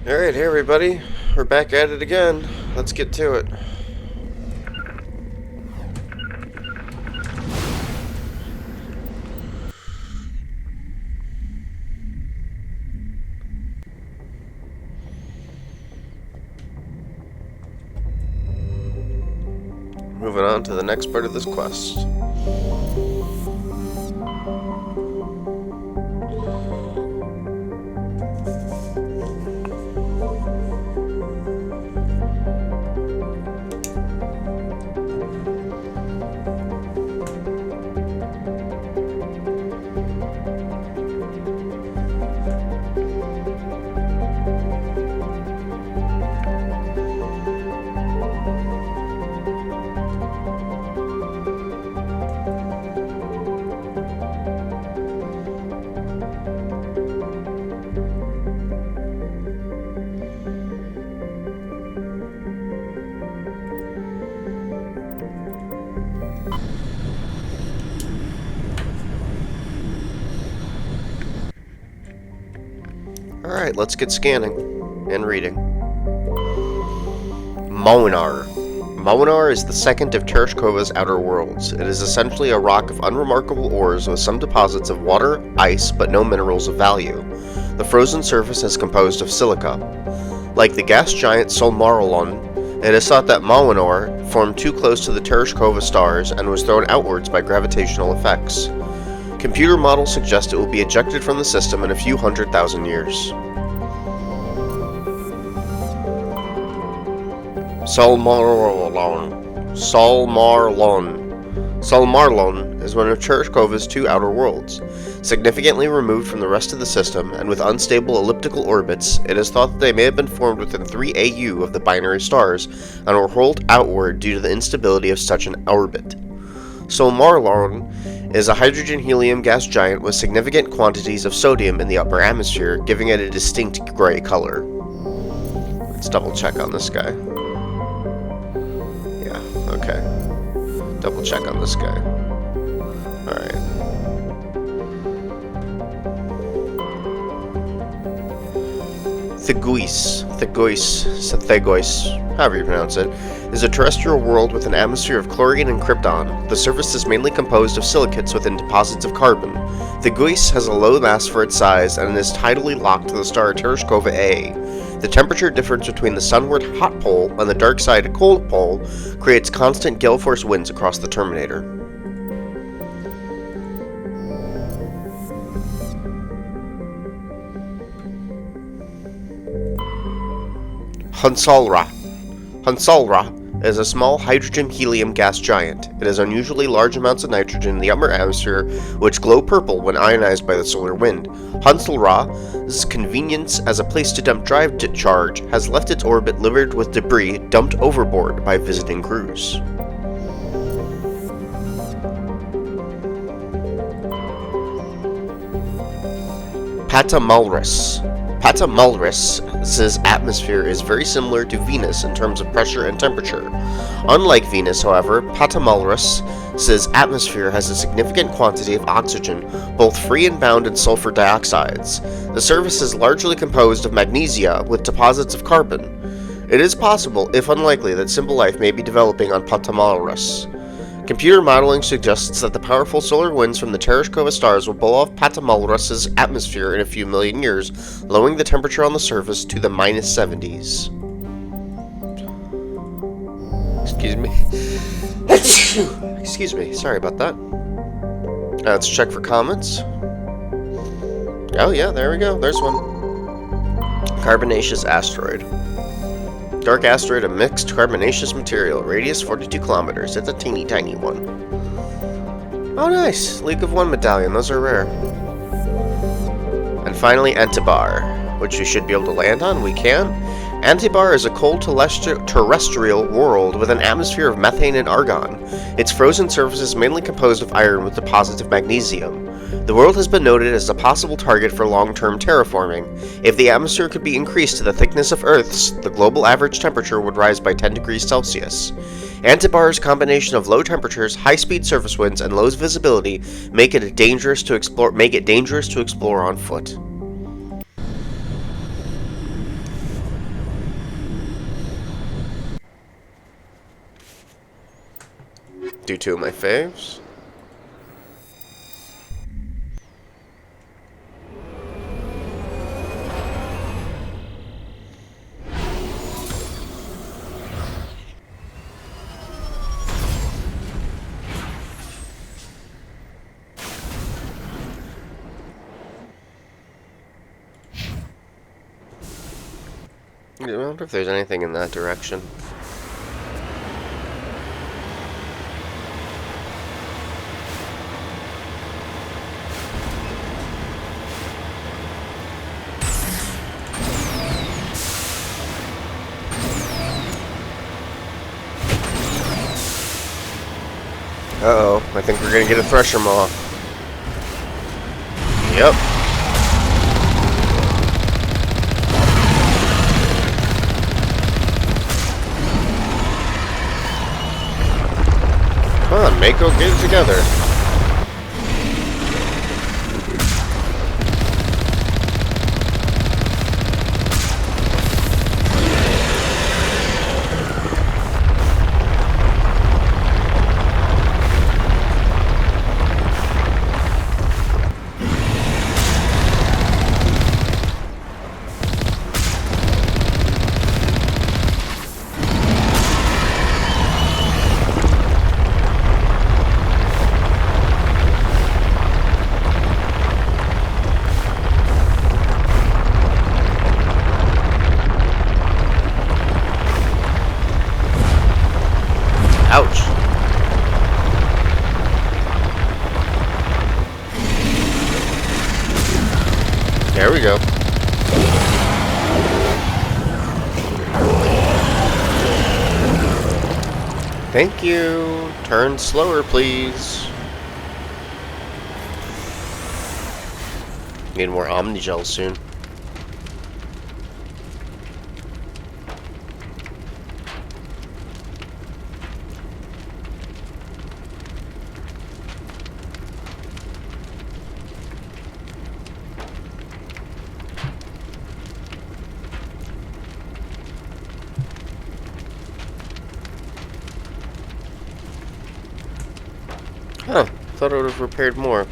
Alright, hey everybody. We're back at it again. Let's get to it. Moving on to the next part of this quest. Alright, let's get scanning and reading. Monar. Monar is the second of Tereshkova's outer worlds. It is essentially a rock of unremarkable ores with some deposits of water, ice, but no minerals of value. The frozen surface is composed of silica. Like the gas giant Solmarlon, it is thought that Monar formed too close to the Tereshkova stars and was thrown outwards by gravitational effects. Computer models suggest it will be ejected from the system in a few 100,000 years. Solmarlon is one of Tereshkova's two outer worlds. Significantly removed from the rest of the system and with unstable elliptical orbits, it is thought that they may have been formed within 3 AU of the binary stars and were hurled outward due to the instability of such an orbit. Solmarlon is a hydrogen-helium gas giant with significant quantities of sodium in the upper atmosphere, giving it a distinct gray color. Let's double check on this guy. Yeah, okay. Double check on this guy. Alright. Thegois, however you pronounce it, is a terrestrial world with an atmosphere of chlorine and krypton. The surface is mainly composed of silicates within deposits of carbon. Thegois has a low mass for its size and is tidally locked to the star Tereshkova A. The temperature difference between the sunward hot pole and the dark side cold pole creates constant gale force winds across the terminator. Hunsalra is a small hydrogen-helium gas giant. It has unusually large amounts of nitrogen in the upper atmosphere, which glow purple when ionized by the solar wind. Hunsalra's convenience as a place to dump drive charge has left its orbit littered with debris dumped overboard by visiting crews. Patamalris's atmosphere is very similar to Venus in terms of pressure and temperature. Unlike Venus, however, Patamalris's atmosphere has a significant quantity of oxygen, both free and bound in sulfur dioxides. The surface is largely composed of magnesia with deposits of carbon. It is possible, if unlikely, that simple life may be developing on Patamalris. Computer modeling suggests that the powerful solar winds from the Tereshkova stars will blow off Patamalris's atmosphere in a few million years, lowering the temperature on the surface to the -70s. Excuse me. Excuse me. Sorry about that. Let's check for comments. Oh yeah, there we go. There's one. Carbonaceous asteroid. Dark asteroid of mixed carbonaceous material, radius 42 kilometers. It's a teeny tiny one. Oh nice! League of One medallion, those are rare. And finally Antibar, which we should be able to land on. We can. Antibar is a cold terrestrial world with an atmosphere of methane and argon. Its frozen surface is mainly composed of iron with deposits of magnesium. The world has been noted as a possible target for long-term terraforming. If the atmosphere could be increased to the thickness of Earth's, the global average temperature would rise by 10 degrees Celsius. Antibar's combination of low temperatures, high-speed surface winds, and low visibility make it dangerous to explore on foot. Do two of my faves. I wonder if there's anything in that direction. Uh-oh, I think we're gonna get a Thresher Maw. Yep. Come on, Mako, get it together. Ouch. There we go. Thank you. Turn slower, please. Need more Omnigel soon. Huh, thought it would have repaired more.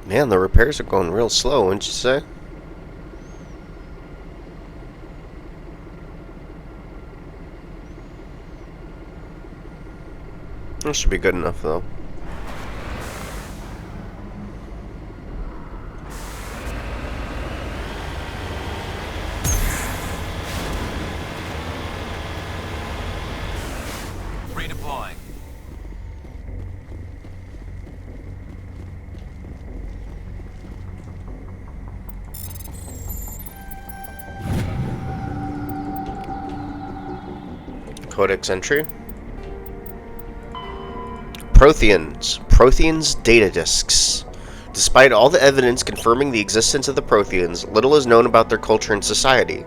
Man, the repairs are going real slow, wouldn't you say? That should be good enough, though. Redeploying. Codex entry. Protheans data disks. Despite all the evidence confirming the existence of the Protheans, little is known about their culture and society.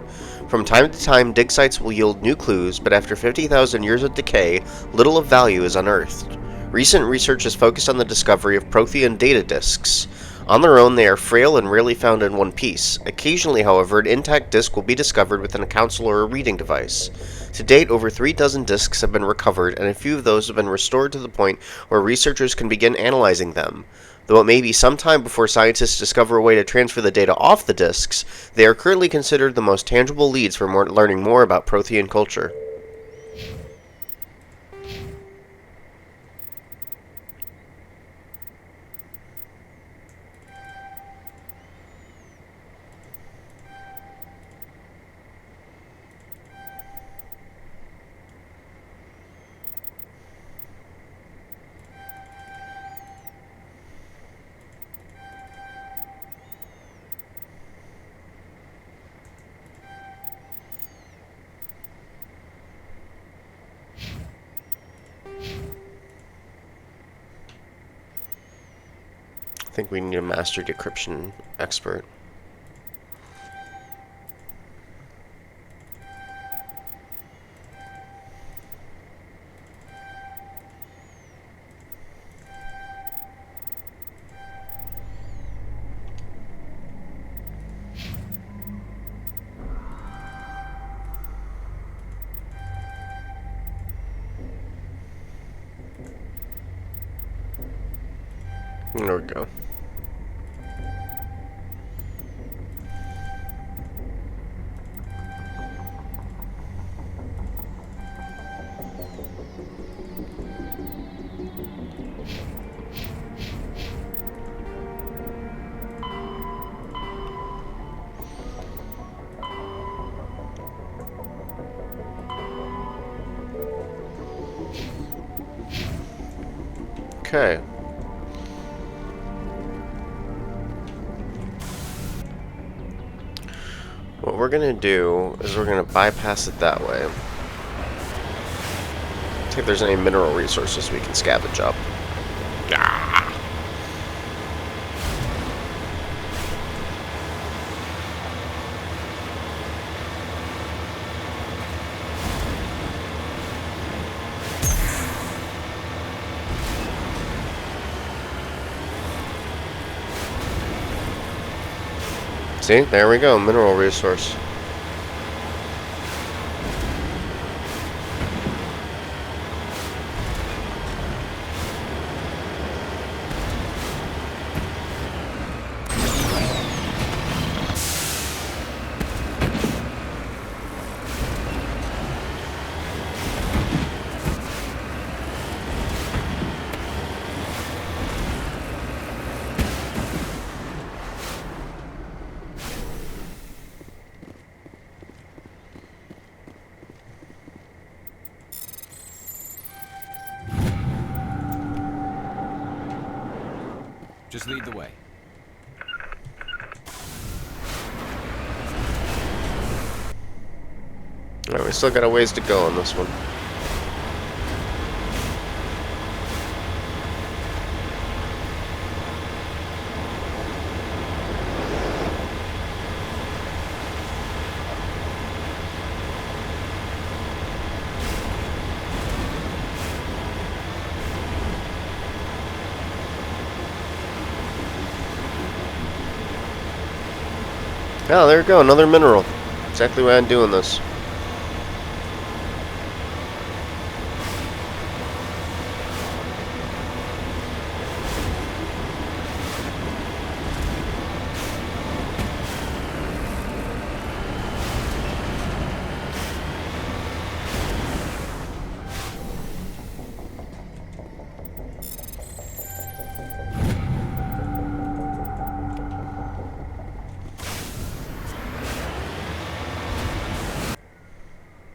From time to time, dig sites will yield new clues, but after 50,000 years of decay, little of value is unearthed. Recent research has focused on the discovery of Prothean data disks. On their own, they are frail and rarely found in one piece. Occasionally, however, an intact disk will be discovered within a console or a reading device. To date, over 3 dozen disks have been recovered, and a few of those have been restored to the point where researchers can begin analyzing them. Though it may be some time before scientists discover a way to transfer the data off the disks, they are currently considered the most tangible leads for learning more about Prothean culture. I think we need a master decryption expert. There we go. Okay. What we're gonna do is we're gonna bypass it that way. See if there's any mineral resources we can scavenge up. Ah! See, there we go, mineral resource. Just lead the way. Alright, we still got a ways to go on this one. Oh, there we go, another mineral. Exactly why I'm doing this.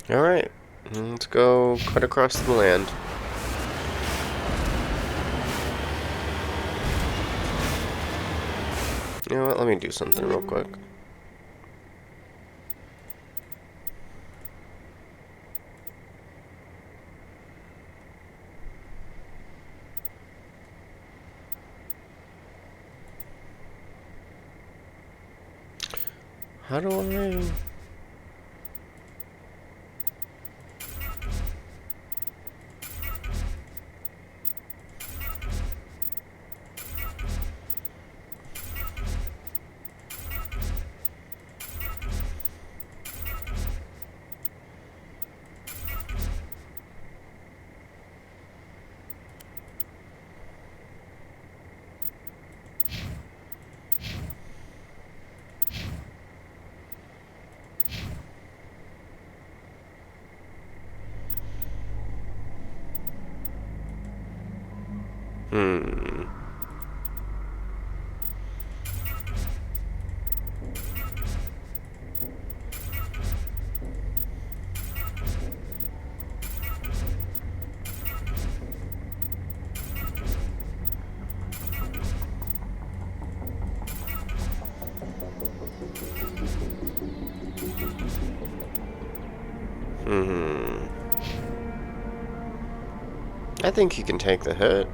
Alright, let's go cut across the land. You know what, let me do something real quick. How do I... I think he can take the hit.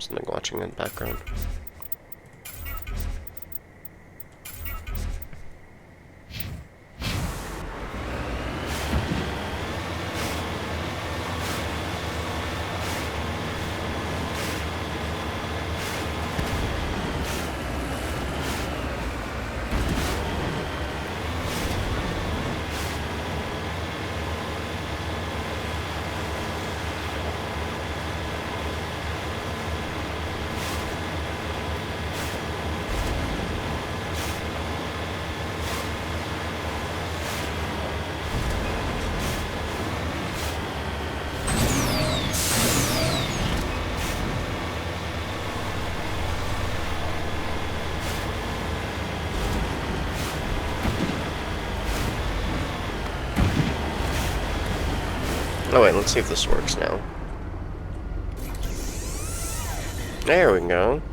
Something watching in the background. Oh wait, let's see if this works now. There we go.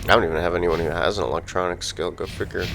I don't even have anyone who has an electronic skill, go figure.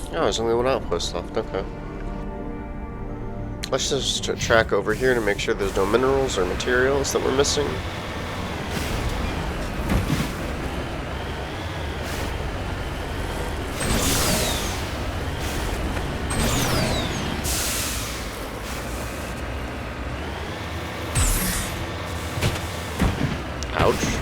Oh, there's only one outpost left, okay. Let's just track over here to make sure there's no minerals or materials that we're missing. Ouch.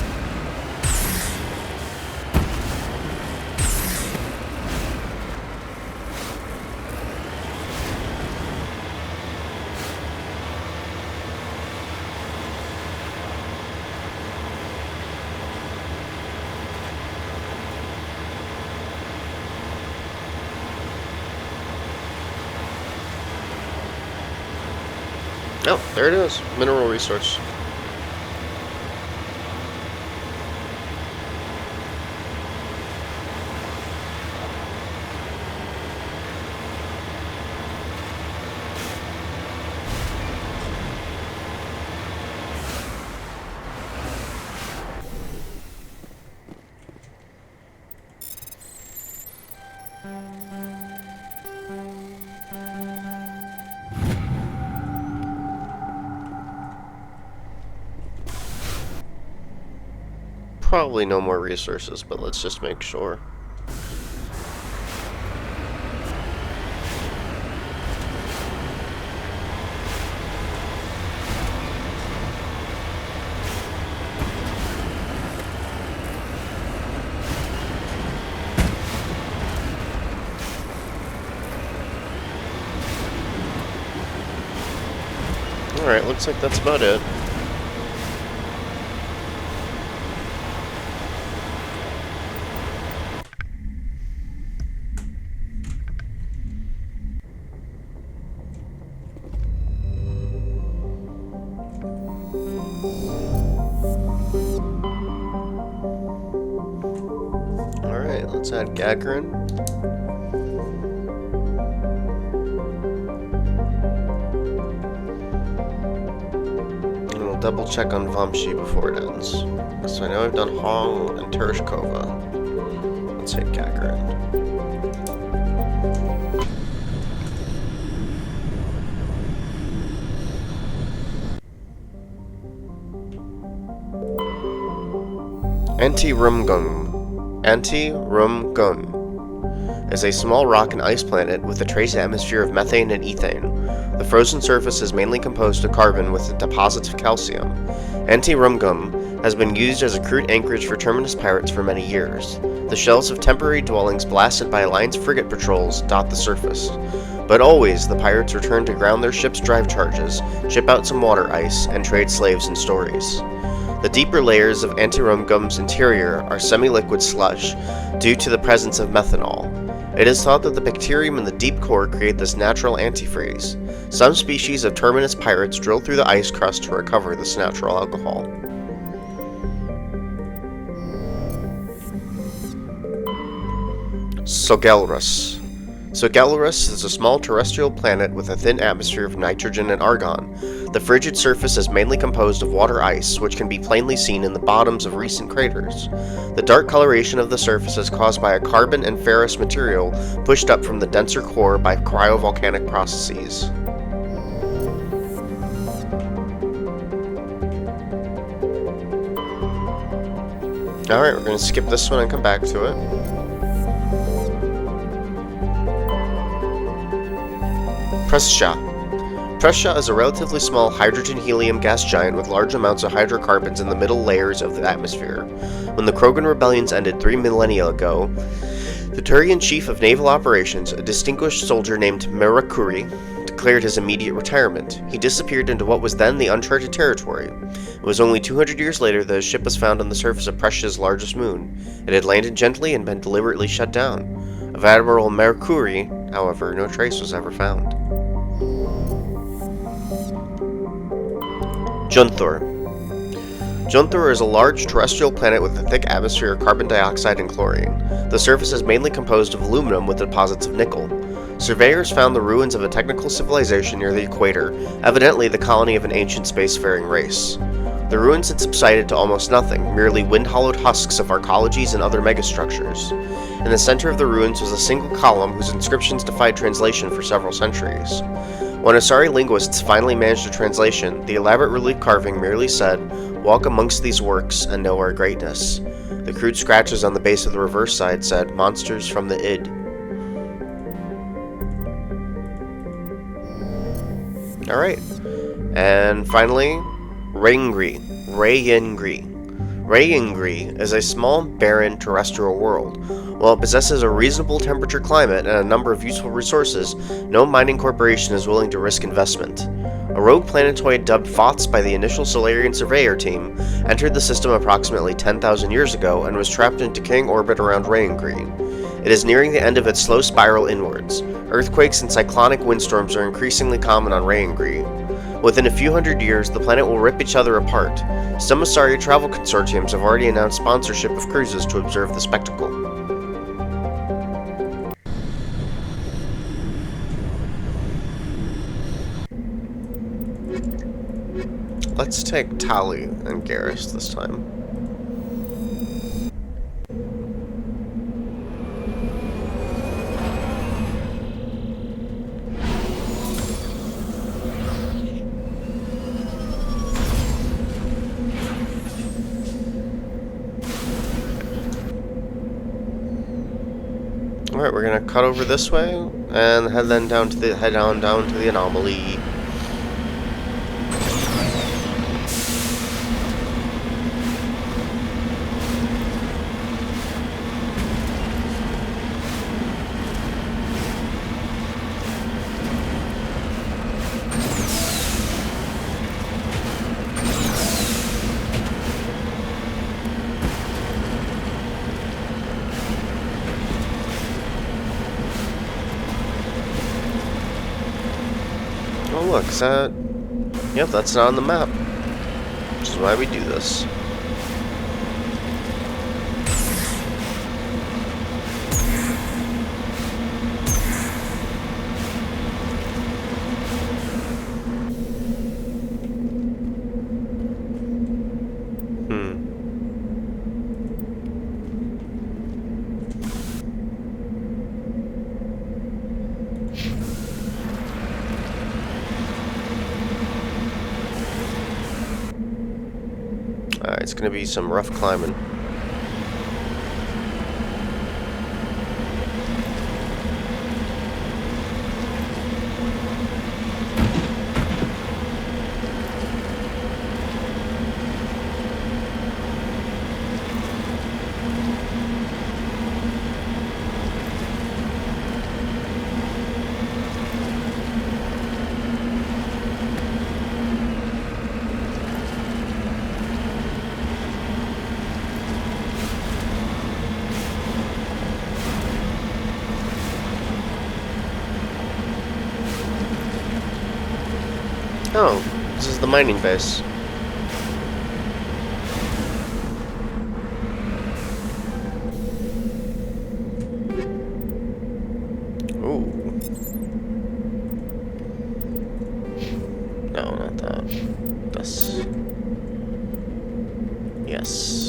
Oh, there it is. Mineral resource. Probably no more resources, but let's just make sure. Alright, looks like that's about it. Alright, let's add Gagarin. And we'll double check on Vamshi before it ends. So I know I've done Hong and Tereshkova. Let's hit Gagarin. Anti-Rumgun is a small rock and ice planet with a trace atmosphere of methane and ethane. The frozen surface is mainly composed of carbon with deposits of calcium. Anti-Rumgun has been used as a crude anchorage for Terminus pirates for many years. The shells of temporary dwellings blasted by Alliance frigate patrols dot the surface. But always, the pirates return to ground their ship's drive charges, ship out some water ice, and trade slaves and stories. The deeper layers of Anti-Rumgun's interior are semi-liquid slush due to the presence of methanol. It is thought that the bacterium in the deep core create this natural antifreeze. Some species of Terminus pirates drill through the ice crust to recover this natural alcohol. Sogelrus. Sogelrus is a small terrestrial planet with a thin atmosphere of nitrogen and argon. The frigid surface is mainly composed of water ice, which can be plainly seen in the bottoms of recent craters. The dark coloration of the surface is caused by a carbon and ferrous material pushed up from the denser core by cryovolcanic processes. Alright, we're going to skip this one and come back to it. Prestia. Prestia is a relatively small hydrogen-helium gas giant with large amounts of hydrocarbons in the middle layers of the atmosphere. When the Krogan rebellions ended 3 millennia ago, the Turian chief of naval operations, a distinguished soldier named Mirakuri, declared his immediate retirement. He disappeared into what was then the uncharted territory. It was only 200 years later that his ship was found on the surface of Prestia's largest moon. It had landed gently and been deliberately shut down. Of Admiral Mirakuri, however, no trace was ever found. Junthor. Junthor is a large terrestrial planet with a thick atmosphere of carbon dioxide and chlorine. The surface is mainly composed of aluminum with deposits of nickel. Surveyors found the ruins of a technical civilization near the equator, evidently the colony of an ancient spacefaring race. The ruins had subsided to almost nothing, merely wind-hollowed husks of arcologies and other megastructures. In the center of the ruins was a single column whose inscriptions defied translation for several centuries. When Asari linguists finally managed a translation, the elaborate relief carving merely said, "Walk amongst these works and know our greatness." The crude scratches on the base of the reverse side said, "Monsters from the Id." Alright. And finally, Rayengri. Rayengri is a small, barren terrestrial world. While it possesses a reasonable temperature climate and a number of useful resources, no mining corporation is willing to risk investment. A rogue planetoid dubbed Fots by the initial Solarian surveyor team entered the system approximately 10,000 years ago and was trapped in decaying orbit around Rayengri. It is nearing the end of its slow spiral inwards. Earthquakes and cyclonic windstorms are increasingly common on Rayengri. Within a few hundred years, the planet will rip each other apart. Some Asari travel consortiums have already announced sponsorship of cruises to observe the spectacle. Let's take Tali and Garrus this time. Alright, we're gonna cut over this way and head down to the anomaly. look, is that... Yep, that's not on the map. Which is why we do this. It's gonna be some rough climbing. Oh, this is the mining base. Ooh. No, not that. This. Yes.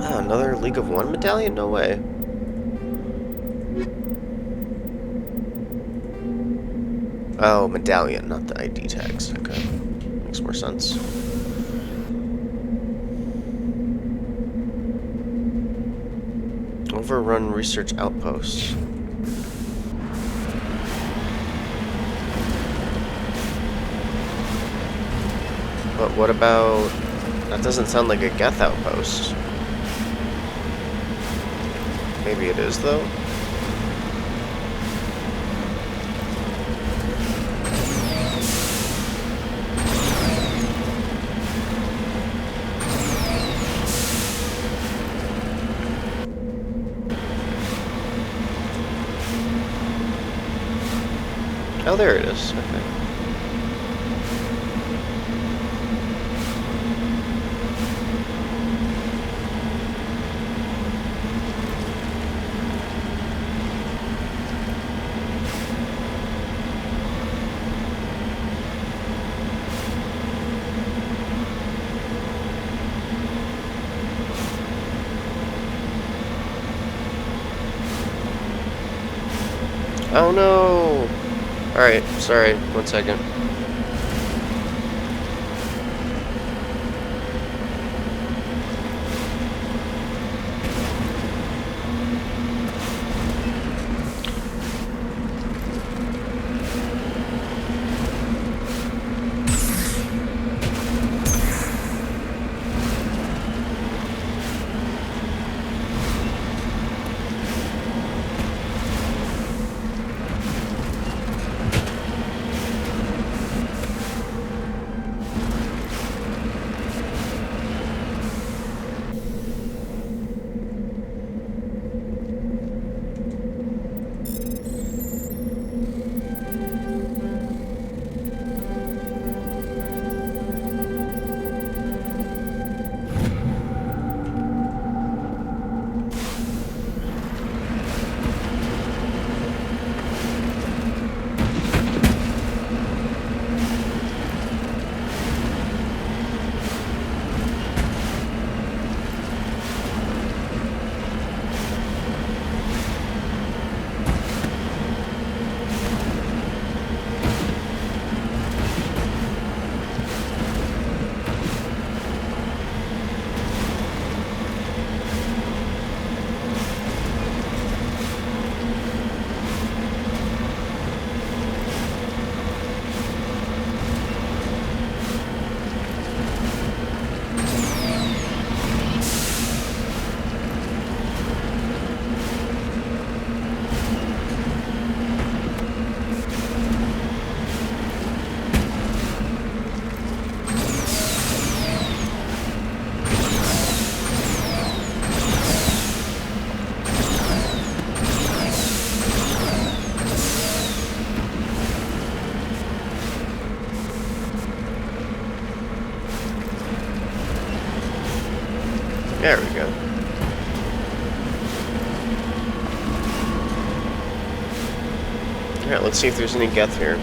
Another League of One medallion? No way. Oh, medallion, not the ID tags. Okay. Makes more sense. Overrun research outposts. But what about... That doesn't sound like a Geth outpost. Maybe it is, though. Oh, there it is. Okay. Oh no! Alright, sorry, 1 second. There we go. Alright, let's see if there's any Geth here.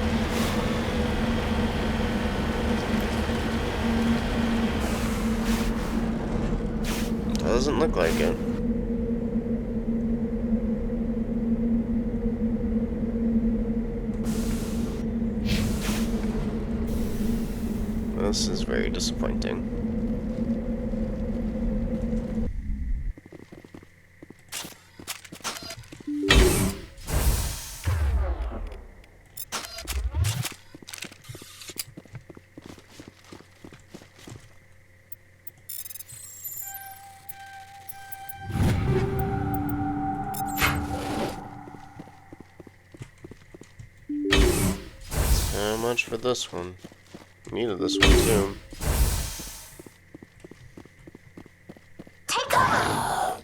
Doesn't look like it. This is very disappointing. So much for this one. Needed this one too. Take cover!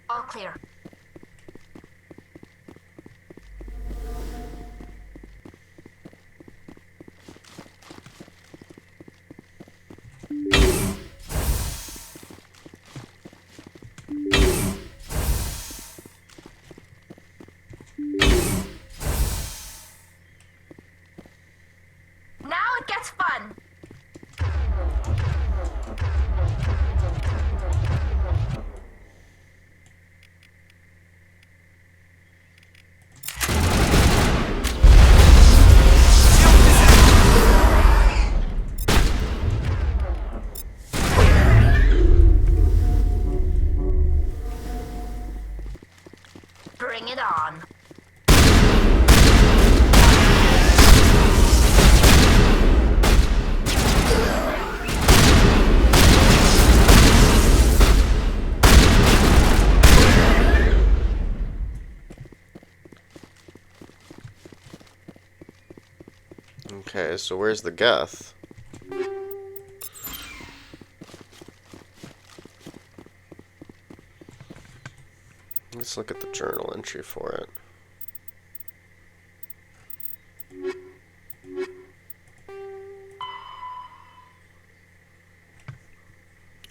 All clear. Now it gets fun. Bring it on. Okay, so where's the Geth? Let's look at the journal entry for it.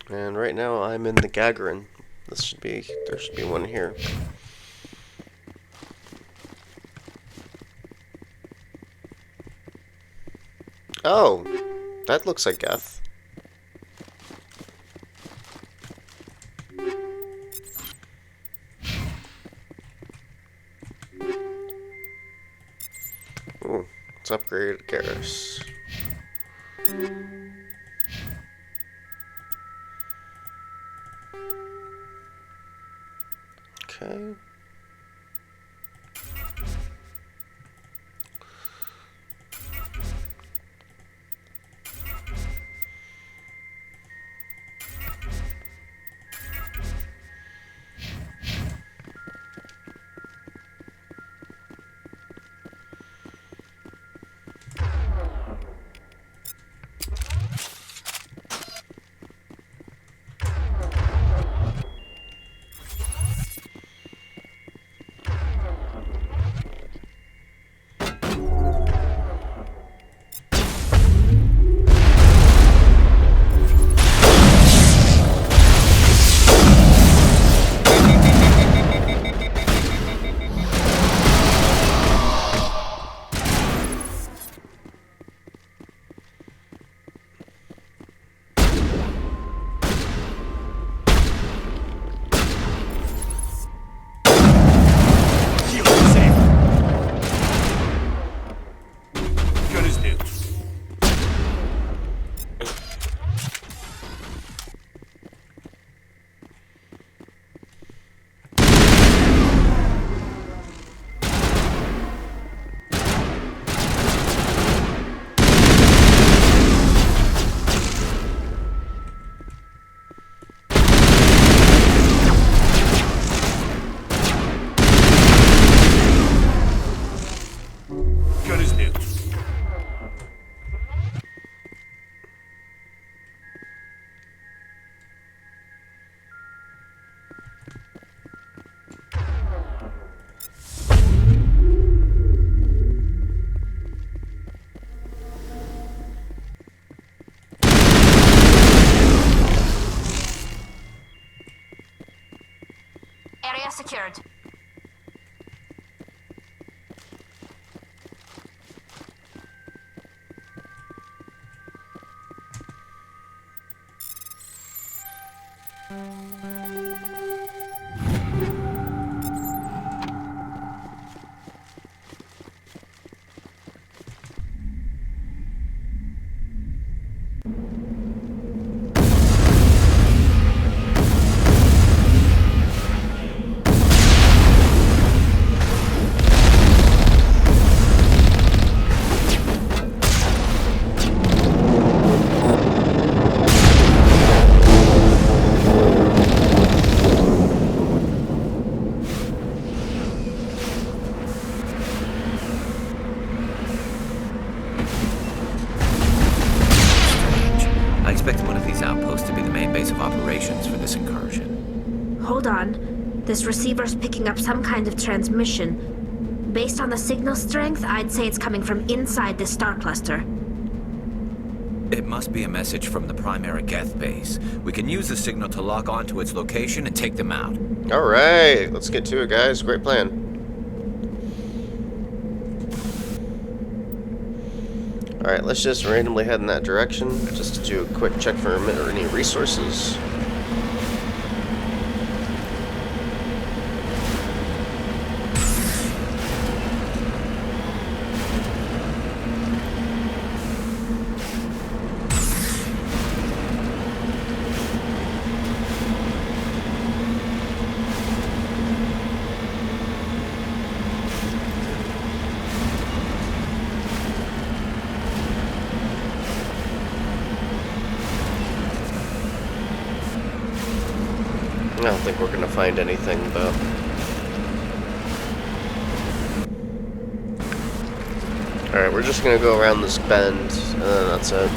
And right now I'm in the Gagarin. There should be one here. Oh, that looks like Geth. Ooh, let's upgrade Garrus. Okay. secured. I expected one of these outposts to be the main base of operations for this incursion. Hold on. This receiver's picking up some kind of transmission. Based on the signal strength, I'd say it's coming from inside this star cluster. It must be a message from the primary Geth base. We can use the signal to lock onto its location and take them out. Alright, let's get to it, guys. Great plan. Alright, let's just randomly head in that direction, just to do a quick check for any resources. I don't think we're going to find anything, but... Alright, we're just going to go around this bend, and then that's it.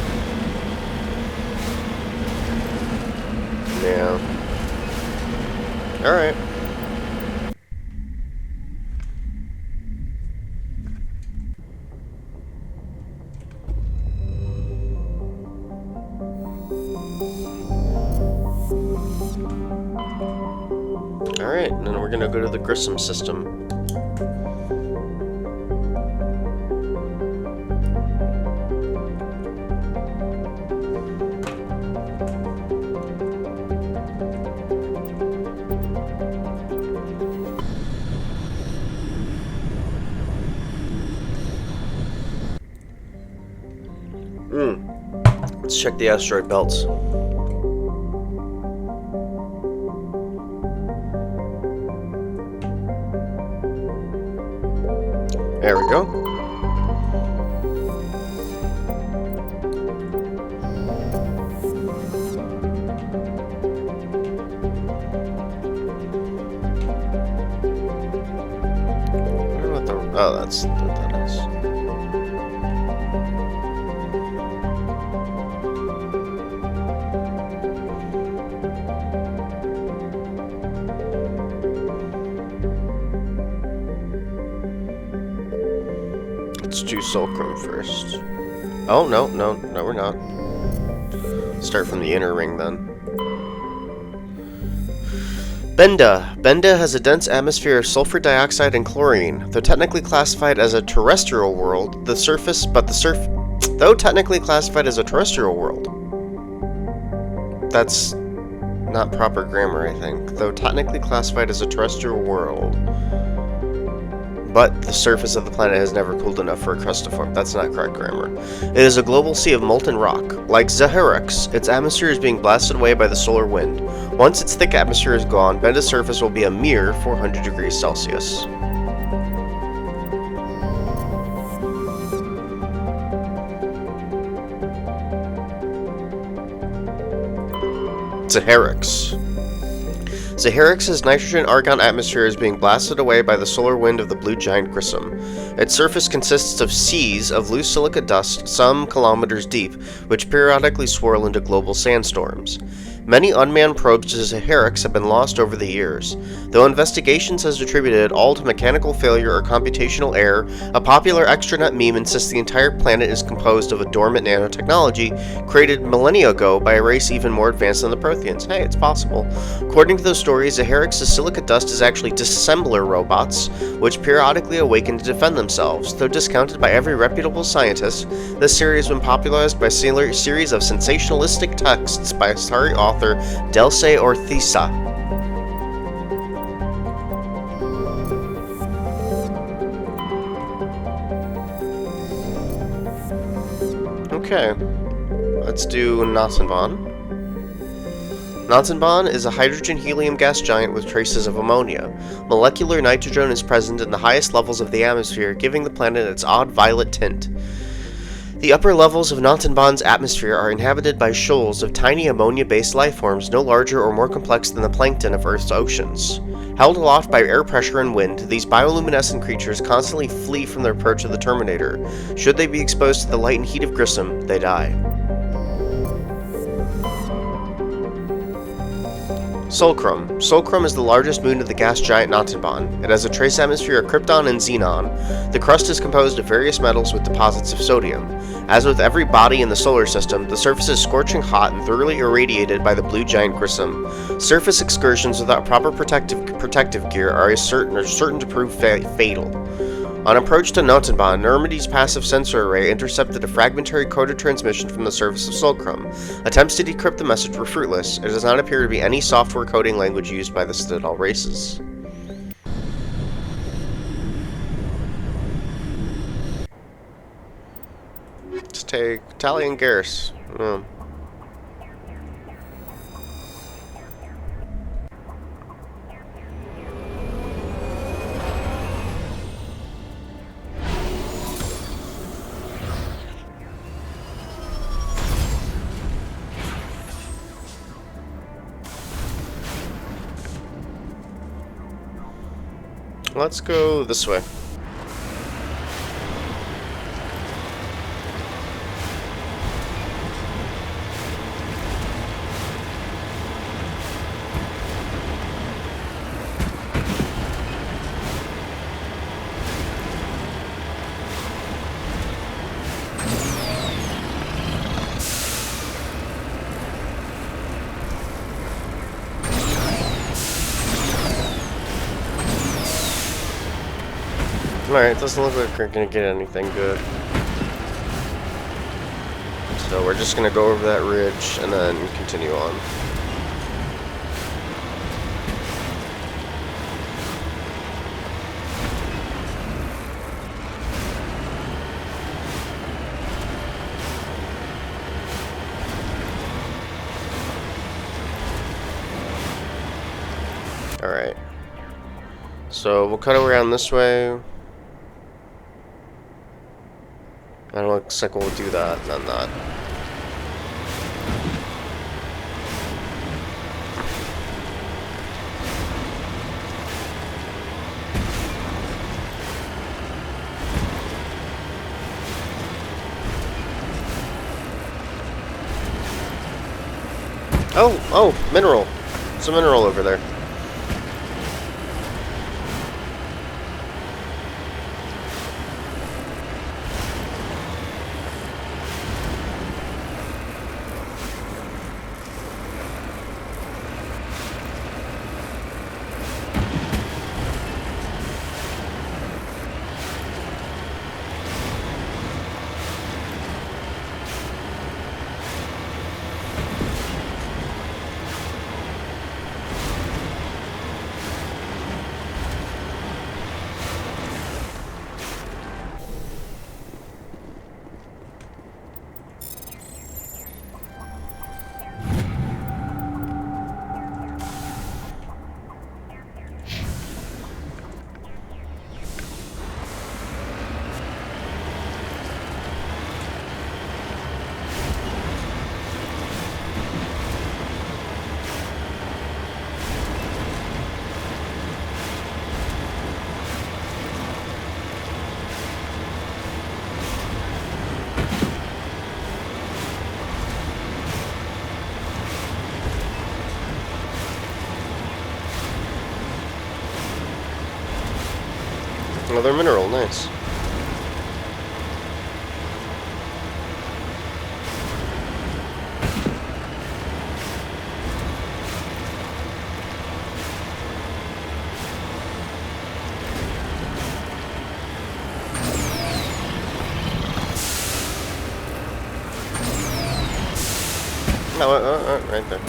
Yeah. Alright. Alright, and then we're gonna go to the Grissom system. Let's check the asteroid belts. There we go. Oh, that's what that is. Let's do Sulcrum first. Oh, no, we're not. Start from the inner ring, then. Benda. Benda has a dense atmosphere of sulfur dioxide and chlorine. Though technically classified as a terrestrial world, though technically classified as a terrestrial world. That's not proper grammar, I think. Though technically classified as a terrestrial world. But the surface of the planet has never cooled enough for a crust to form. That's not correct grammar. It is a global sea of molten rock. Like Zaharix, its atmosphere is being blasted away by the solar wind. Once its thick atmosphere is gone, Benda's surface will be a mere 400 degrees Celsius. Zaharix. Zaharix's nitrogen-argon atmosphere is being blasted away by the solar wind of the blue giant Grissom. Its surface consists of seas of loose silica dust some kilometers deep, which periodically swirl into global sandstorms. Many unmanned probes to Zaharix have been lost over the years. Though investigations has attributed it all to mechanical failure or computational error, a popular extranet meme insists the entire planet is composed of a dormant nanotechnology created millennia ago by a race even more advanced than the Protheans. Hey, it's possible. According to those stories, Zaharix's silica dust is actually disassembler robots, which periodically awaken to defend themselves. Though discounted by every reputable scientist, this theory has been popularized by a series of sensationalistic texts by Asari author Delsey Orthisa. Okay, let's do Natsanban. Natsanban is a hydrogen-helium gas giant with traces of ammonia. Molecular nitrogen is present in the highest levels of the atmosphere, giving the planet its odd violet tint. The upper levels of Natsanban's atmosphere are inhabited by shoals of tiny ammonia-based lifeforms no larger or more complex than the plankton of Earth's oceans. Held aloft by air pressure and wind, these bioluminescent creatures constantly flee from the approach of the Terminator. Should they be exposed to the light and heat of Grissom, they die. Solcrum. Solcrum is the largest moon of the gas giant Natsanban. It has a trace atmosphere of krypton and xenon. The crust is composed of various metals with deposits of sodium. As with every body in the solar system, the surface is scorching hot and thoroughly irradiated by the blue giant Grissom. Surface excursions without proper protective gear are certain to prove fatal. On approach to Natsanban, Normandy's passive sensor array intercepted a fragmentary coded transmission from the surface of Solcrum. Attempts to decrypt the message were fruitless. It does not appear to be any software coding language used by the Citadel races. Let's take Tali and Garrus. Let's go this way. Alright, doesn't look like we're gonna get anything good. So we're just gonna go over that ridge and then continue on. Alright. So we'll cut around this way. And it looks like we'll do that, and then that. Oh, mineral. There's a mineral over there. Another mineral, nice. Oh, right there.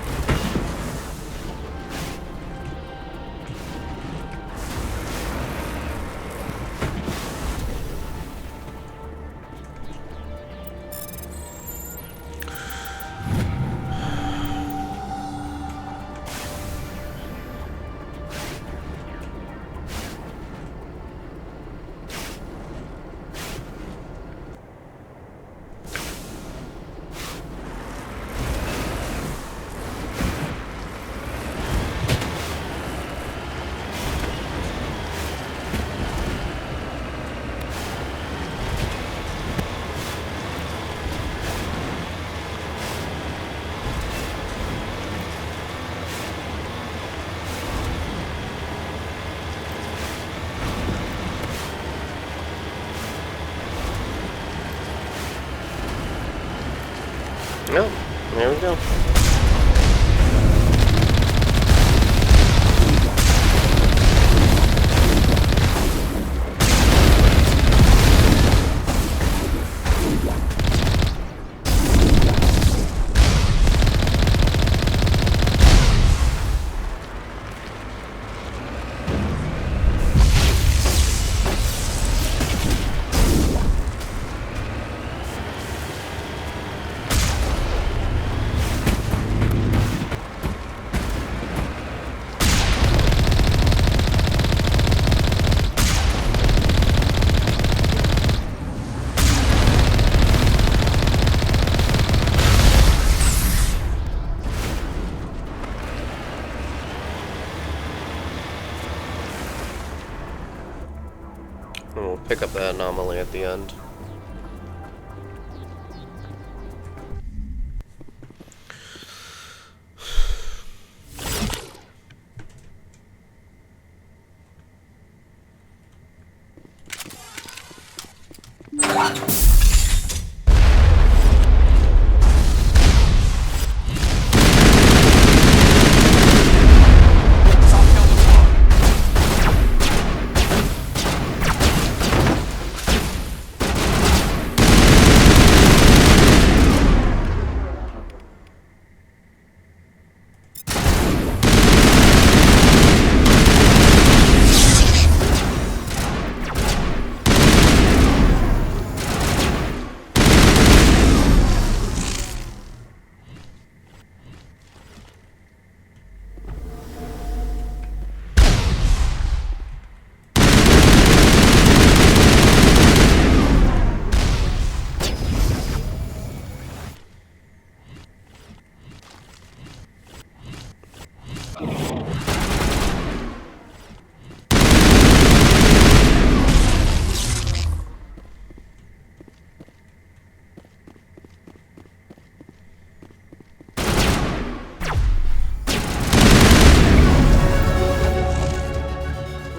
Oh, there we go. And we'll pick up that anomaly at the end.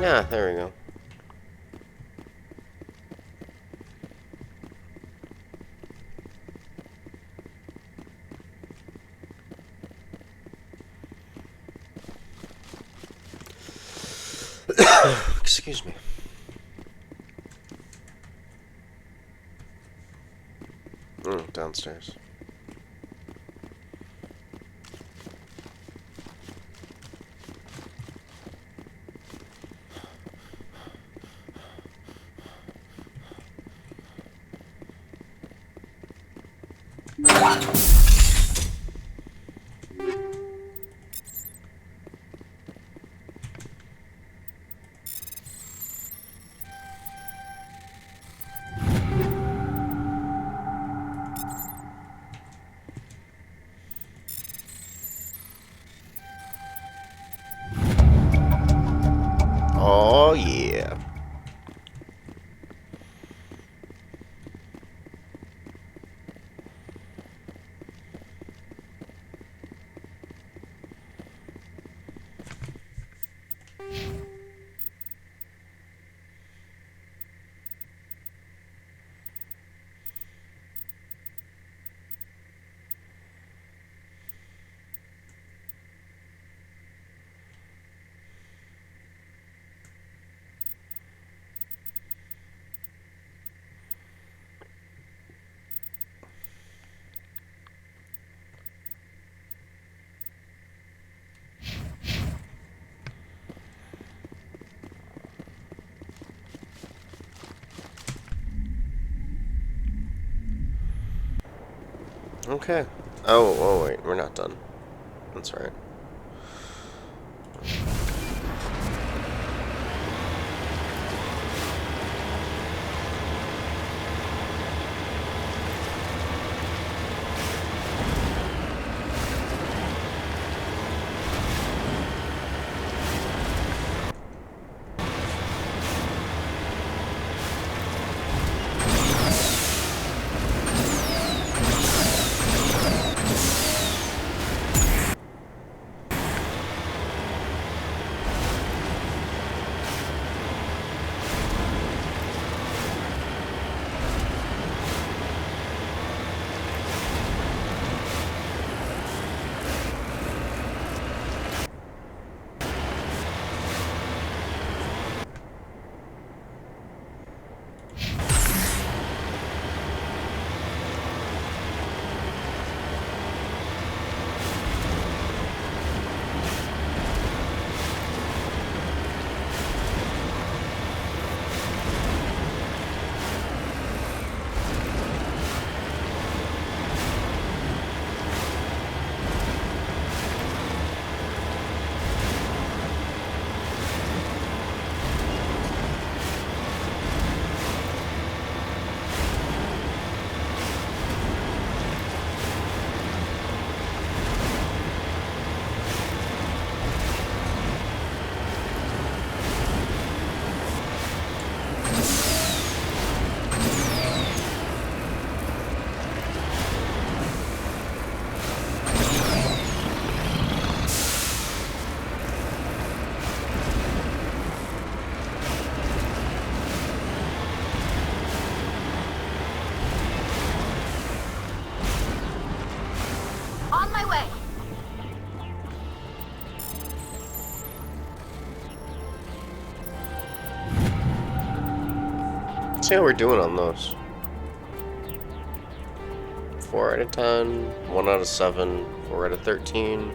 Yeah, there we go. Excuse me. Downstairs. Oh, yeah. Okay. Oh, wait, we're not done. That's right. On my way. Let's see how we're doing on those. 4 out of 10, 1 out of 7, 4 out of 13.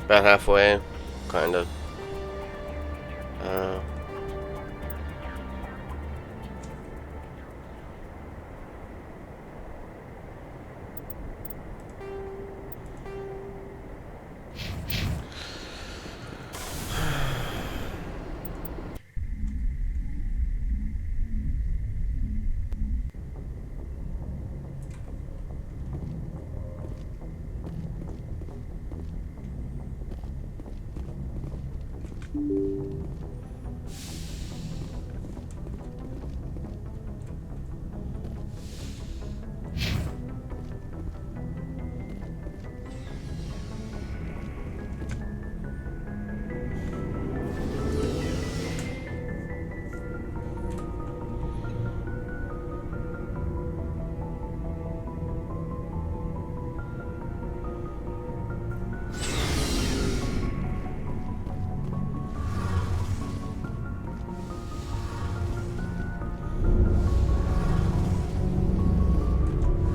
About halfway, kinda.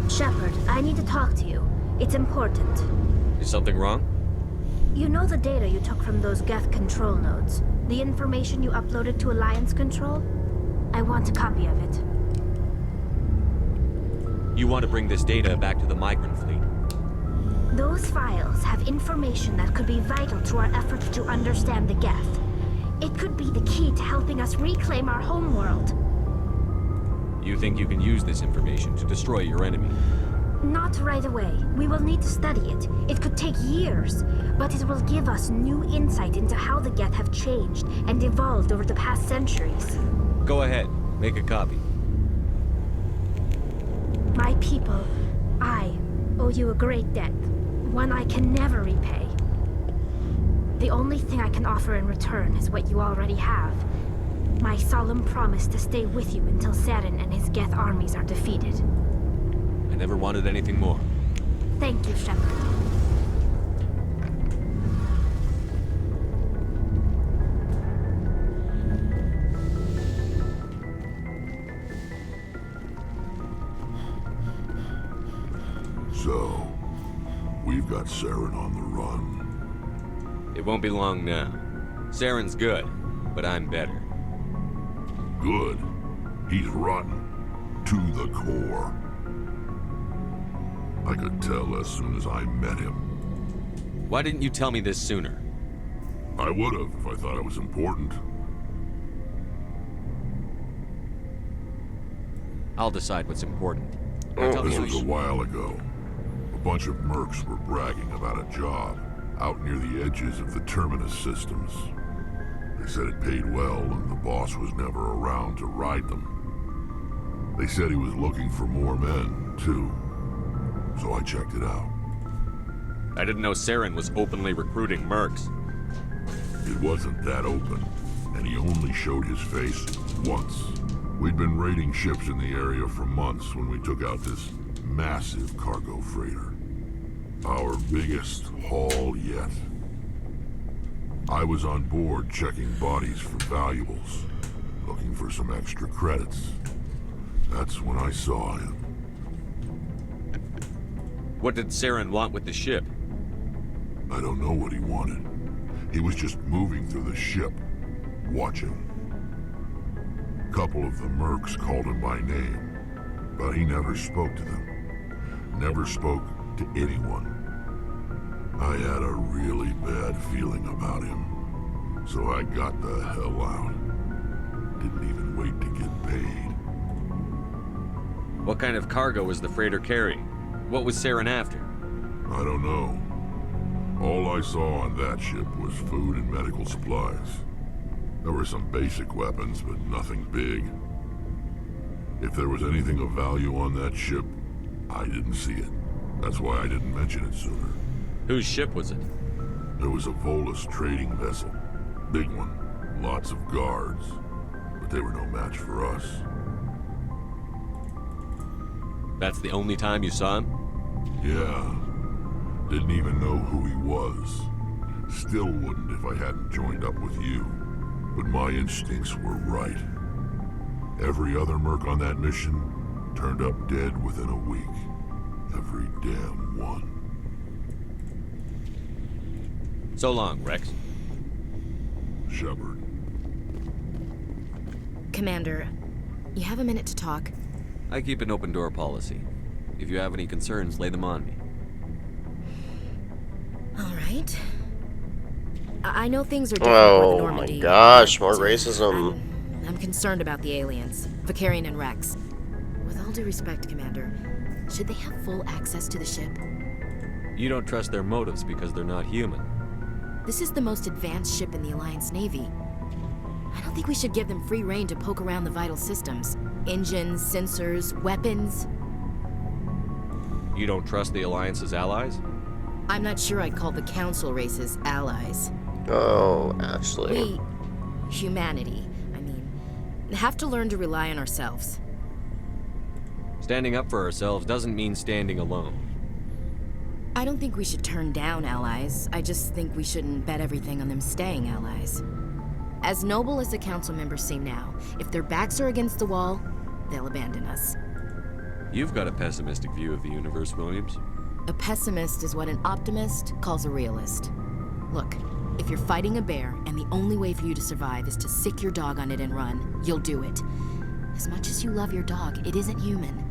Shepard, I need to talk to you. It's important. Is something wrong? You know the data you took from those Geth control nodes? The information you uploaded to Alliance Control? I want a copy of it. You want to bring this data back to the migrant fleet? Those files have information that could be vital to our efforts to understand the Geth. It could be the key to helping us reclaim our homeworld. You think you can use this information to destroy your enemy? Not right away. We will need to study it. It could take years, but it will give us new insight into how the Geth have changed and evolved over the past centuries. Go ahead, make a copy. My people, I owe you a great debt, one I can never repay. The only thing I can offer in return is what you already have. My solemn promise to stay with you until Saren and his Geth armies are defeated. I never wanted anything more. Thank you, Shepard. So, we've got Saren on the run. It won't be long now. Saren's good, but I'm better. Good. He's rotten. To the core. I could tell as soon as I met him. Why didn't you tell me this sooner? I would have if I thought it was important. I'll decide what's important. Oh, Tell me This who was a you- while ago. A bunch of mercs were bragging about a job out near the edges of the Terminus systems. They said it paid well and the boss was never around to ride them. They said he was looking for more men, too. So I checked it out. I didn't know Saren was openly recruiting mercs. It wasn't that open, and he only showed his face once. We'd been raiding ships in the area for months when we took out this massive cargo freighter. Our biggest haul yet. I was on board checking bodies for valuables, looking for some extra credits. That's when I saw him. What did Saren want with the ship? I don't know what he wanted. He was just moving through the ship, watching. A couple of the mercs called him by name, but he never spoke to them. Never spoke to anyone. I had a really bad feeling about him, so I got the hell out. Didn't even wait to get paid. What kind of cargo was the freighter carrying? What was Saren after? I don't know. All I saw on that ship was food and medical supplies. There were some basic weapons, but nothing big. If there was anything of value on that ship, I didn't see it. That's why I didn't mention it sooner. Whose ship was it? It was a Volus trading vessel. Big one. Lots of guards. But they were no match for us. That's the only time you saw him? Yeah. Didn't even know who he was. Still wouldn't if I hadn't joined up with you. But my instincts were right. Every other merc on that mission turned up dead within a week. Every damn one. So long, Rex. Shepard. Commander, you have a minute to talk? I keep an open door policy. If you have any concerns, lay them on me. All right. I know things are different with Oh Normandy. my gosh, but, more racism. I'm concerned about the aliens, Vicarian and Rex. With all due respect, Commander, should they have full access to the ship? You don't trust their motives because they're not human. This is the most advanced ship in the Alliance Navy. I don't think we should give them free rein to poke around the vital systems. Engines, sensors, weapons. You don't trust the Alliance's allies? I'm not sure I'd call the Council races allies. Oh, Ashley. We, humanity, I mean, have to learn to rely on ourselves. Standing up for ourselves doesn't mean standing alone. I don't think we should turn down allies. I just think we shouldn't bet everything on them staying allies. As noble as the council members seem now, if their backs are against the wall, they'll abandon us. You've got a pessimistic view of the universe, Williams. A pessimist is what an optimist calls a realist. Look, if you're fighting a bear and the only way for you to survive is to sick your dog on it and run, you'll do it. As much as you love your dog, it isn't human.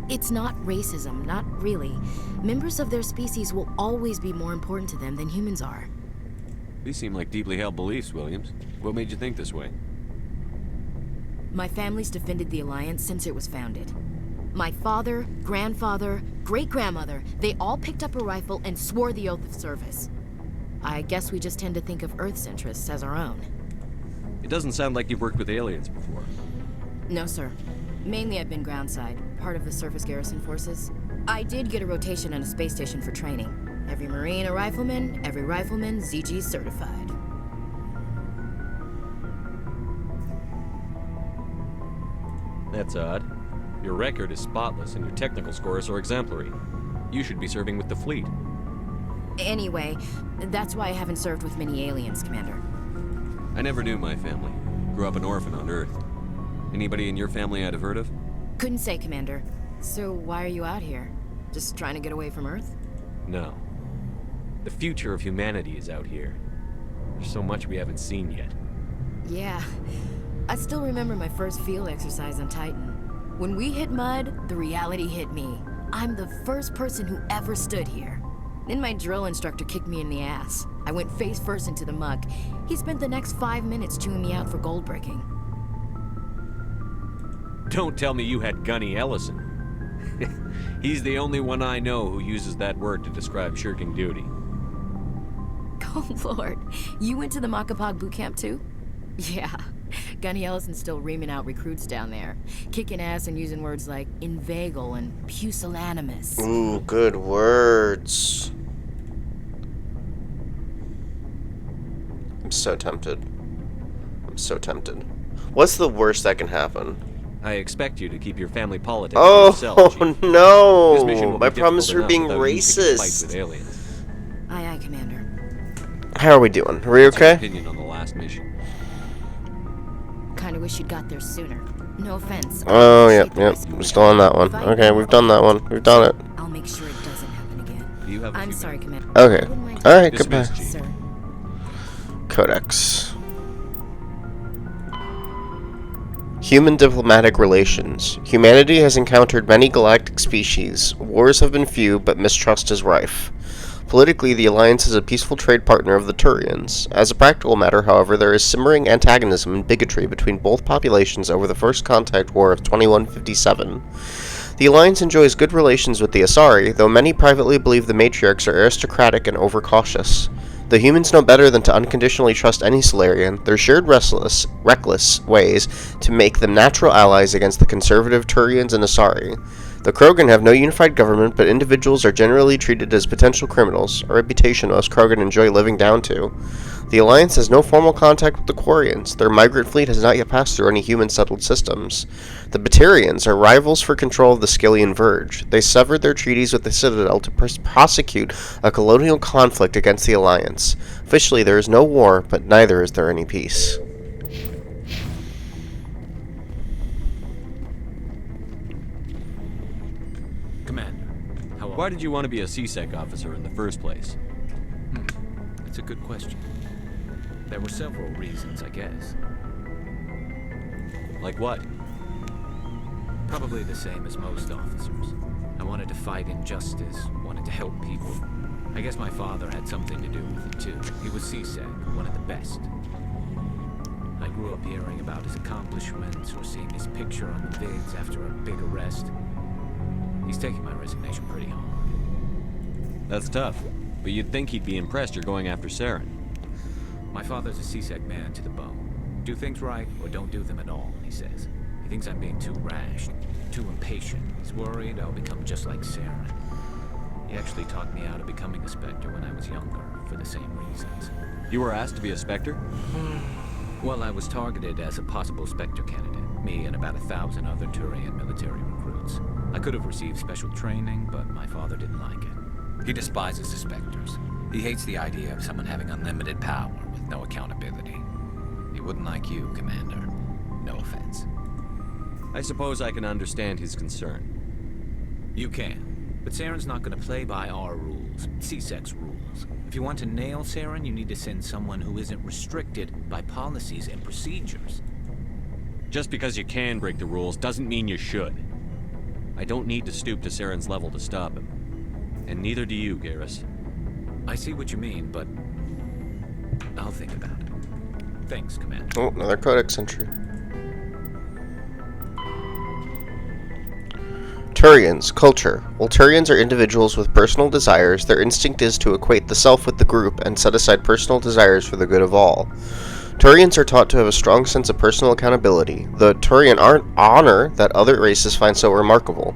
It's not racism, not really. Members of their species will always be more important to them than humans are. These seem like deeply held beliefs, Williams. What made you think this way? My family's defended the Alliance since it was founded. My father, grandfather, great-grandmother, they all picked up a rifle and swore the oath of service. I guess we just tend to think of Earth's interests as our own. It doesn't sound like you've worked with aliens before. No, sir. Mainly I've been groundside, part of the surface garrison forces. I did get a rotation on a space station for training. Every Marine a rifleman, every rifleman ZG certified. That's odd. Your record is spotless and your technical scores are exemplary. You should be serving with the fleet. Anyway, that's why I haven't served with many aliens, Commander. I never knew my family. Grew up an orphan on Earth. Anybody in your family I'd have heard of? Couldn't say, Commander. So why are you out here? Just trying to get away from Earth? No. The future of humanity is out here. There's so much we haven't seen yet. Yeah. I still remember my first field exercise on Titan. When we hit mud, the reality hit me. I'm the first person who ever stood here. Then my drill instructor kicked me in the ass. I went face first into the muck. He spent the next 5 minutes chewing me out for gold breaking. Don't tell me you had Gunny Ellison. He's the only one I know who uses that word to describe shirking duty. Oh, Lord. You went to the Makapog boot camp, too? Yeah. Gunny Ellison's still reaming out recruits down there. Kicking ass and using words like inveigle and pusillanimous. Ooh, good words. I'm so tempted. I'm so tempted. What's the worst that can happen? I expect you to keep your family politics to yourself, Chief. Oh This mission no! will My be problems difficult for being enough without you picking fights racist. with aliens. Aye, aye, Commander. How are we doing? Are we What's your okay? opinion on the last mission? Kinda wish you'd got there sooner. No offense. Oh, I yep, appreciate the yep. rescue We're still on that one. If I Okay, know we've done that one. We've done it. I'll make sure it doesn't happen again. Do you have a I'm few sorry, minutes? Commander. Okay. I wouldn't mind- Alright, goodbye. Dismissed, Chief. Sir. Codex. Human diplomatic relations. Humanity has encountered many galactic species. Wars have been few, but mistrust is rife. Politically, the Alliance is a peaceful trade partner of the Turians. As a practical matter, however, there is simmering antagonism and bigotry between both populations over the First Contact War of 2157. The Alliance enjoys good relations with the Asari, though many privately believe the matriarchs are aristocratic and overcautious. The humans know better than to unconditionally trust any Solarian. Their shared reckless ways to make them natural allies against the conservative Turians and Asari. The Krogan have no unified government, but individuals are generally treated as potential criminals, a reputation most Krogan enjoy living down to. The Alliance has no formal contact with the Quarians. Their migrant fleet has not yet passed through any human-settled systems. The Batarians are rivals for control of the Skyllian Verge. They severed their treaties with the Citadel to prosecute a colonial conflict against the Alliance. Officially, there is no war, but neither is there any peace. Commander, how are Why did you want to be a CSEC officer in the first place? That's a good question. There were several reasons, I guess. Like what? Probably the same as most officers. I wanted to fight injustice, wanted to help people. I guess my father had something to do with it too. He was CSEC, one of the best. I grew up hearing about his accomplishments or seeing his picture on the vids after a big arrest. He's taking my resignation pretty hard. That's tough. But you'd think he'd be impressed you're going after Saren. My father's a CSEC man to the bone. Do things right or don't do them at all, he says. He thinks I'm being too rash, too impatient. He's worried I'll become just like Saren. He actually talked me out of becoming a Spectre when I was younger, for the same reasons. You were asked to be a Spectre? Well, I was targeted as a possible Spectre candidate, me and about 1,000 other Turian military recruits. I could have received special training, but my father didn't like it. He despises the Spectres. He hates the idea of someone having unlimited power with no accountability. He wouldn't like you, Commander. No offense. I suppose I can understand his concern. You can. But Saren's not going to play by our rules, CSEC's rules. If you want to nail Saren, you need to send someone who isn't restricted by policies and procedures. Just because you can break the rules doesn't mean you should. I don't need to stoop to Saren's level to stop him. And neither do you, Garrus. I see what you mean, but I'll think about it. Thanks, Commander. Oh, another Codex entry. Turians, culture. While Turians are individuals with personal desires, their instinct is to equate the self with the group and set aside personal desires for the good of all. Turians are taught to have a strong sense of personal accountability, the Turian honor that other races find so remarkable.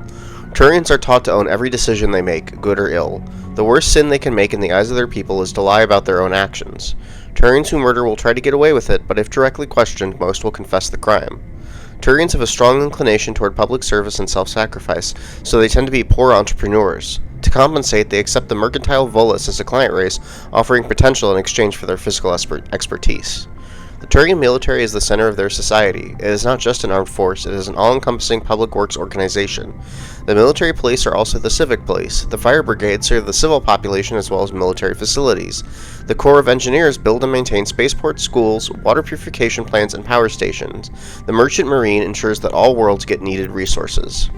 Turians are taught to own every decision they make, good or ill. The worst sin they can make in the eyes of their people is to lie about their own actions. Turians who murder will try to get away with it, but if directly questioned, most will confess the crime. Turians have a strong inclination toward public service and self-sacrifice, so they tend to be poor entrepreneurs. To compensate, they accept the mercantile Volus as a client race, offering potential in exchange for their physical expertise. The Turian military is the center of their society. It is not just an armed force, it is an all-encompassing public works organization. The military police are also the civic police. The fire brigades serve the civil population as well as military facilities. The Corps of Engineers build and maintain spaceports, schools, water purification plants, and power stations. The Merchant Marine ensures that all worlds get needed resources.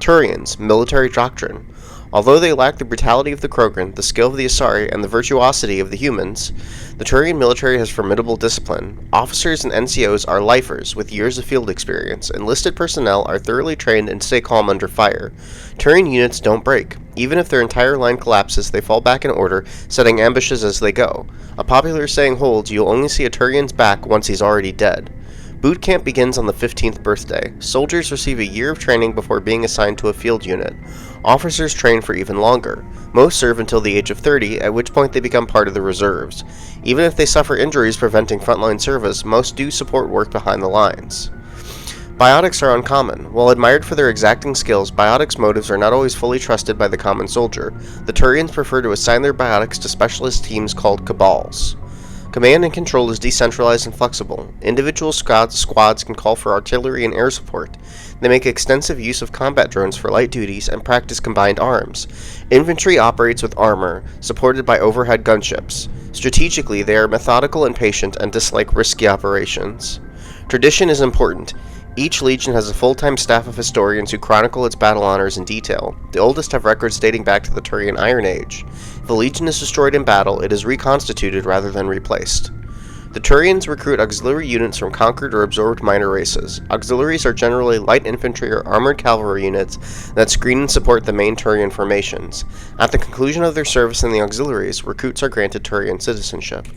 Turians, military doctrine. Although they lack the brutality of the Krogan, the skill of the Asari, and the virtuosity of the humans, the Turian military has formidable discipline. Officers and NCOs are lifers with years of field experience. Enlisted personnel are thoroughly trained and stay calm under fire. Turian units don't break. Even if their entire line collapses, they fall back in order, setting ambushes as they go. A popular saying holds, you'll only see a Turian's back once he's already dead. Boot camp begins on the 15th birthday. Soldiers receive a year of training before being assigned to a field unit. Officers train for even longer. Most serve until the age of 30, at which point they become part of the reserves. Even if they suffer injuries preventing frontline service, most do support work behind the lines. Biotics are uncommon. While admired for their exacting skills, biotics' motives are not always fully trusted by the common soldier. The Turians prefer to assign their biotics to specialist teams called cabals. Command and control is decentralized and flexible. Individual squads can call for artillery and air support. They make extensive use of combat drones for light duties and practice combined arms. Infantry operates with armor, supported by overhead gunships. Strategically, they are methodical and patient and dislike risky operations. Tradition is important. Each legion has a full-time staff of historians who chronicle its battle honors in detail. The oldest have records dating back to the Turian Iron Age. If a legion is destroyed in battle, it is reconstituted rather than replaced. The Turians recruit auxiliary units from conquered or absorbed minor races. Auxiliaries are generally light infantry or armored cavalry units that screen and support the main Turian formations. At the conclusion of their service in the auxiliaries, recruits are granted Turian citizenship.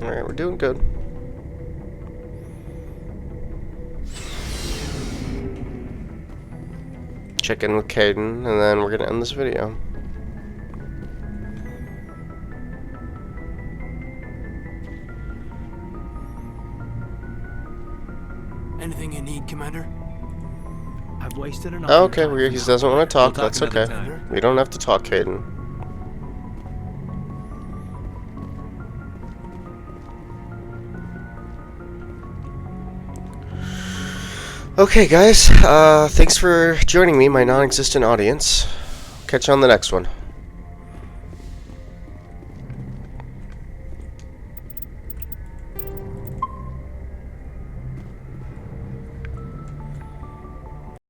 Alright, we're doing good. Check in with Kaidan, and then we're gonna end this video. Anything you need, Commander? I've wasted enough. Oh, okay, he doesn't want to talk. We'll talk That's another okay. time. We don't have to talk, Kaidan. Okay, guys. Thanks for joining me, my non-existent audience. Catch you on the next one.